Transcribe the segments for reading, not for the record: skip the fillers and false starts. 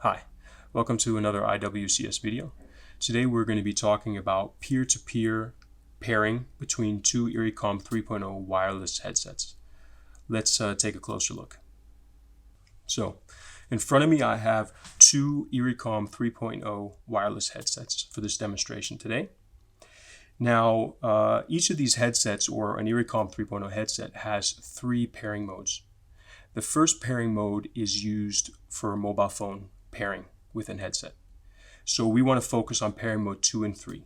Hi, welcome to another IWCS video. Today we're going to be talking about peer-to-peer pairing between two iriComm 3.0 wireless headsets. Let's take a closer look. So, in front of me I have two iriComm 3.0 wireless headsets for this demonstration today. Now, each of these headsets, or an iriComm 3.0 headset, has three pairing modes. The first pairing mode is used for a mobile phone pairing with an headset. So we want to focus on pairing mode 2 and 3.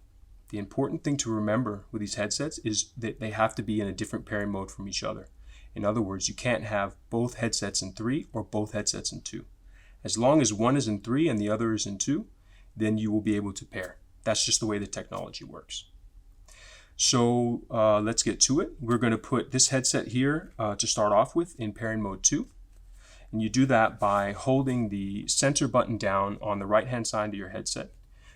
The important thing to remember with these headsets is that they have to be in a different pairing mode from each other. In other words, you can't have both headsets in 3 or both headsets in 2. As long as one is in 3 and the other is in 2, then you will be able to pair. That's just the way the technology works. So let's get to it. We're going to put this headset here to start off with in pairing mode 2. And you do that by holding the center button down on the right hand side of your headset.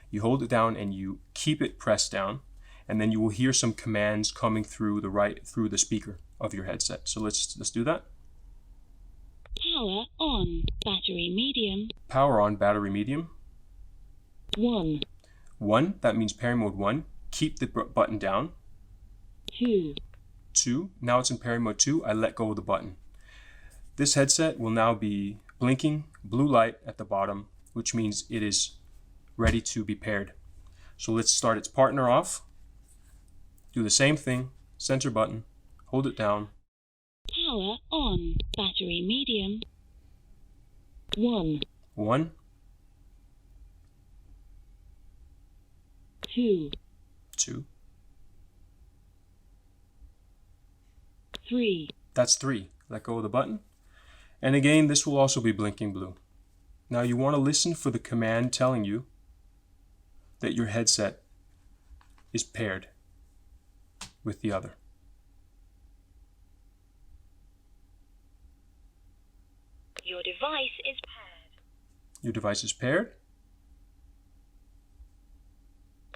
You hold it down and you keep it pressed down, and then you will hear some commands coming through the speaker of your headset. So let's do that. Power on, battery medium. Power on, battery medium. 1. 1, that means pairing mode 1. Keep the button down. 2. 2, now it's in pairing mode 2. I let go of the button. This headset will now be blinking blue light at the bottom, which means it is ready to be paired. So let's start its partner off. Do the same thing, center button, hold it down. Power on, battery medium. 1. 1. 2. 2. 3. That's 3. Let go of the button. And again, this will also be blinking blue. Now you want to listen for the command telling you that your headset is paired with the other. Your device is paired. Your device is paired.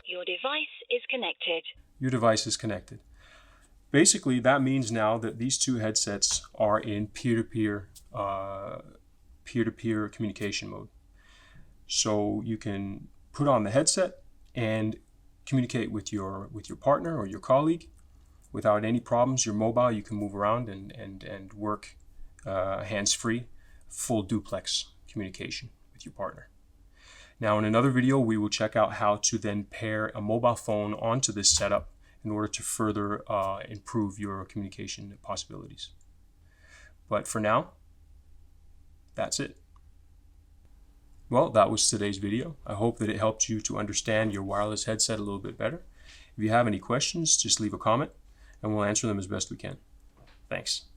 Your device is connected. Your device is connected. Basically, that means now that these two headsets are in peer-to-peer communication mode. So you can put on the headset and communicate with your partner or your colleague without any problems. You're mobile, you can move around and work hands-free, full duplex communication with your partner. Now, in another video, we will check out how to then pair a mobile phone onto this setup in order to further improve your communication possibilities. But for now, that's it. Well, that was today's video. I hope that it helped you to understand your wireless headset a little bit better. If you have any questions, just leave a comment and we'll answer them as best we can. Thanks.